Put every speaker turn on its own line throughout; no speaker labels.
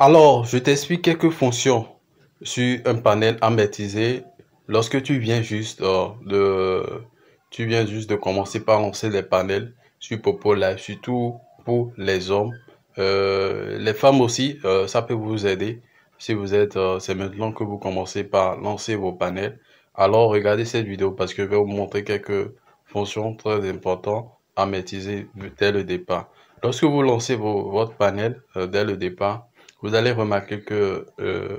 Alors, je t'explique quelques fonctions sur un panel à maîtriser lorsque tu viens juste de commencer par lancer les panels sur Popo Live, surtout pour les hommes. Les femmes aussi, ça peut vous aider si c'est maintenant que vous commencez par lancer vos panels. Alors, regardez cette vidéo parce que je vais vous montrer quelques fonctions très importantes à maîtriser dès le départ. Lorsque vous lancez votre panel dès le départ, vous allez remarquer que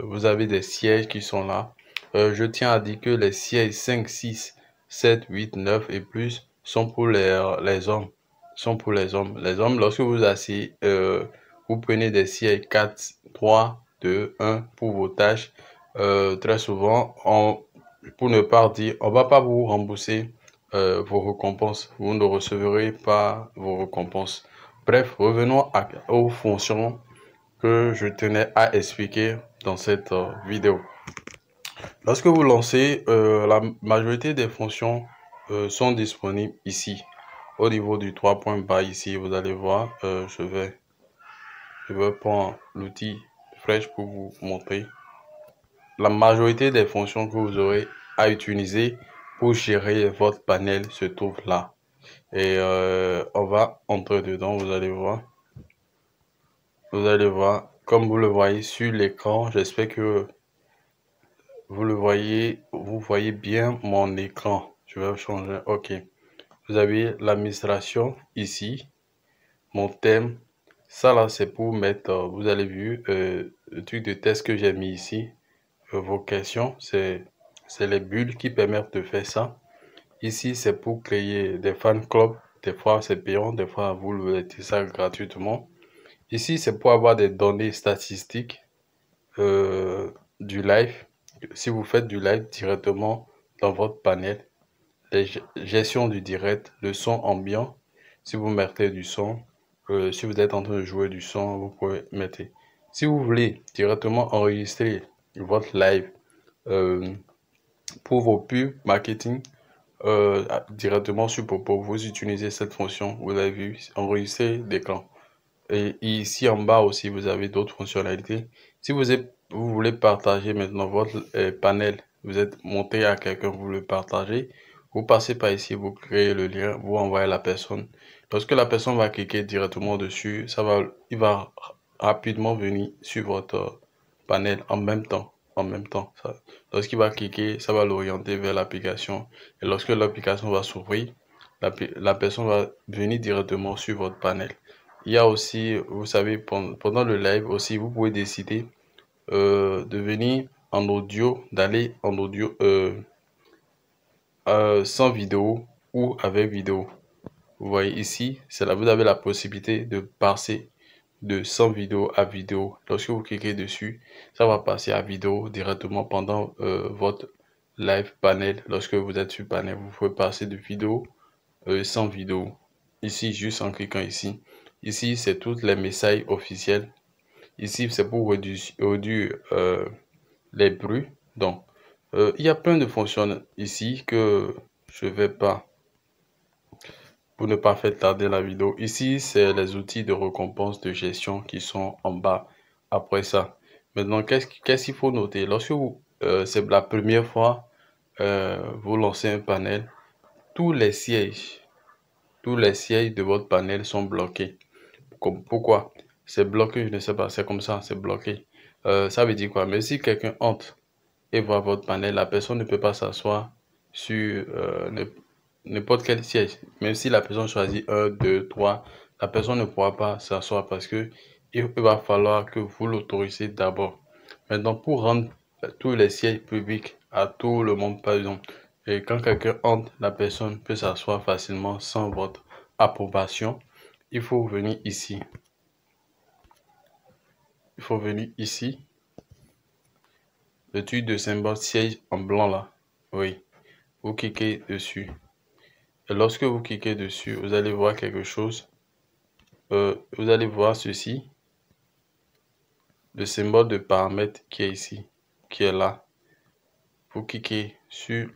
vous avez des sièges qui sont là. Je tiens à dire que les sièges 5, 6, 7, 8, 9 et plus sont pour les hommes. Sont pour les hommes. Les hommes, lorsque vous asseyez, vous prenez des sièges 4, 3, 2, 1 pour vos tâches. Très souvent, pour ne pas dire, on va pas vous rembourser vos récompenses. Vous ne recevrez pas vos récompenses. Bref, revenons aux fonctions que je tenais à expliquer dans cette vidéo. Lorsque vous lancez, la majorité des fonctions sont disponibles ici. Au niveau du 3 points bas ici, vous allez voir, je vais prendre l'outil flèche pour vous montrer. La majorité des fonctions que vous aurez à utiliser pour gérer votre panel se trouve là. Et on va entrer dedans, vous allez voir. Vous allez voir, comme vous le voyez sur l'écran, j'espère que vous voyez bien mon écran. Je vais changer. OK. Vous avez l'administration ici, mon thème. Ça là, c'est pour mettre, vous avez vu le truc de test que j'ai mis ici. Vos questions, c'est les bulles qui permettent de faire ça. Ici, c'est pour créer des fan clubs. Des fois, c'est payant, des fois, vous le mettez ça gratuitement. Ici, c'est pour avoir des données statistiques du live. Si vous faites du live directement dans votre panel, les gestion du direct, le son ambiant, si vous mettez du son, si vous êtes en train de jouer du son, vous pouvez mettre. Si vous voulez directement enregistrer votre live euh, pour vos pubs marketing directement sur Popo, vous utilisez cette fonction, vous avez vu, enregistrer d'écran. Et ici en bas aussi, vous avez d'autres fonctionnalités. Si vous voulez partager maintenant votre panel, vous êtes monté à quelqu'un, vous le partagez, vous passez par ici, vous créez le lien, vous envoyez à la personne. Lorsque la personne va cliquer directement dessus, il va rapidement venir sur votre panel en même temps. En même temps, lorsqu'il va cliquer, ça va l'orienter vers l'application. Et lorsque l'application va s'ouvrir, la personne va venir directement sur votre panel. Il y a aussi, vous savez, pendant le live aussi, vous pouvez décider de venir en audio, d'aller en audio sans vidéo ou avec vidéo. Vous voyez ici, c'est là, vous avez la possibilité de passer de sans vidéo à vidéo. Lorsque vous cliquez dessus, ça va passer à vidéo directement pendant votre live panel. Lorsque vous êtes sur panel, vous pouvez passer de vidéo sans vidéo. Ici, juste en cliquant ici. Ici, c'est tous les messages officiels. Ici, c'est pour réduire les bruits. Donc, il y a plein de fonctions ici que je vais pas, pour ne pas faire tarder la vidéo. Ici, c'est les outils de récompense de gestion qui sont en bas. Après ça, maintenant, qu'est-ce qu'il faut noter? Lorsque c'est la première fois, vous lancez un panel, tous les sièges, tous les sièges de votre panel sont bloqués. Pourquoi? C'est bloqué, je ne sais pas, c'est comme ça, c'est bloqué. Ça veut dire quoi? Mais si quelqu'un entre et voit votre panel, la personne ne peut pas s'asseoir sur n'importe quel siège. Même si la personne choisit un, 2, 3, la personne ne pourra pas s'asseoir parce que il va falloir que vous l'autorisez d'abord. Maintenant, pour rendre tous les sièges publics à tout le monde, par exemple, et quand quelqu'un entre, la personne peut s'asseoir facilement sans votre approbation. Il faut venir ici. Il faut venir ici. Le truc de symbole siège en blanc là. Oui. Vous cliquez dessus. Et lorsque vous cliquez dessus, vous allez voir quelque chose. Vous allez voir ceci. Le symbole de paramètre qui est ici. Qui est là. Vous cliquez sur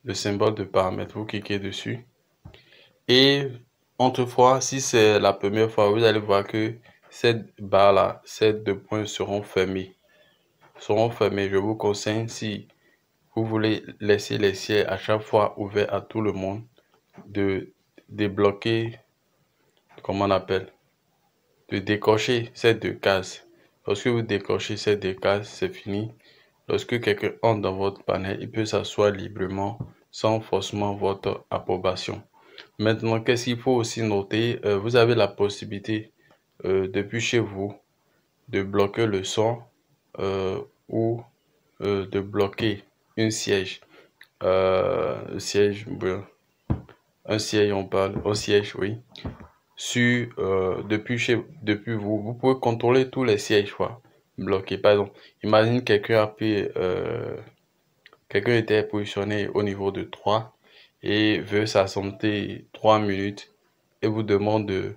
le symbole de paramètre. Vous cliquez dessus. Et autrefois, si c'est la première fois, vous allez voir que ces barres-là, ces deux points seront fermés. Je vous conseille, si vous voulez laisser les sièges à chaque fois ouverts à tout le monde, de débloquer, comment on appelle, de décocher ces deux cases. Lorsque vous décochez ces deux cases, c'est fini. Lorsque quelqu'un entre dans votre panel, il peut s'asseoir librement sans forcément votre approbation. Maintenant, qu'est-ce qu'il faut aussi noter? Vous avez la possibilité depuis chez vous de bloquer le son ou de bloquer un siège. Un siège, on parle, un siège, oui. Depuis vous, vous pouvez contrôler tous les sièges, quoi. Bloqués. Par exemple, imagine quelqu'un était positionné au niveau de 3 et veut s'absenter 3 minutes et vous demande de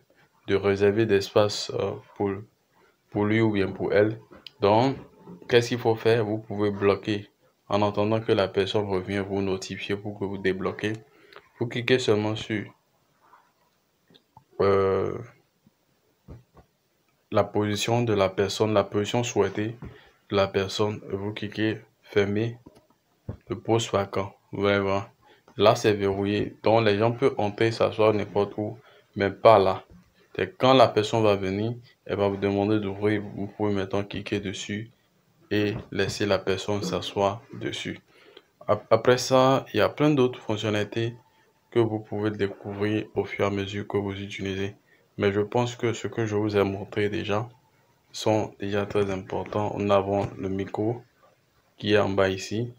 réserver d'espace pour lui ou bien pour elle. Donc, qu'est-ce qu'il faut faire? Vous pouvez bloquer en attendant que la personne revienne vous notifier pour que vous débloquez. Vous cliquez seulement sur euh, la position de la personne, la position souhaitée de la personne. Vous cliquez fermer le poste vacant. Vraiment. Là, c'est verrouillé. Donc, les gens peuvent entrer, s'asseoir n'importe où, mais pas là. C'est quand la personne va venir, elle va vous demander d'ouvrir. Vous pouvez maintenant cliquer dessus et laisser la personne s'asseoir dessus. Après ça, il y a plein d'autres fonctionnalités que vous pouvez découvrir au fur et à mesure que vous utilisez. Mais je pense que ce que je vous ai montré déjà sont déjà très importants. Nous avons le micro qui est en bas ici.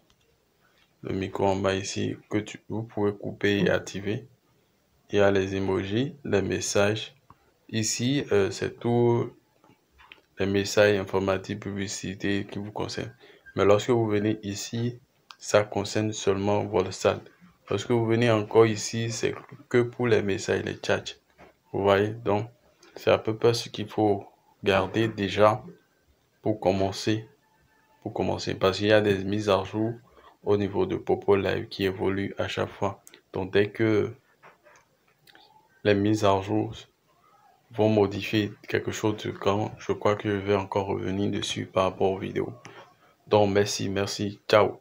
Le micro en bas ici que vous pouvez couper et activer. Il y a les emojis, les messages. Ici, c'est tout les messages informatifs, publicité qui vous concernent. Mais lorsque vous venez ici, ça concerne seulement votre salle. Lorsque vous venez encore ici, c'est que pour les messages, les chats. Vous voyez, donc c'est à peu près ce qu'il faut garder déjà pour commencer. Parce qu'il y a des mises à jour au niveau de Popo Live qui évoluent à chaque fois. Donc dès que les mises à jour vont modifier quelque chose de grand, je crois que je vais encore revenir dessus par rapport aux vidéos. Donc merci, ciao.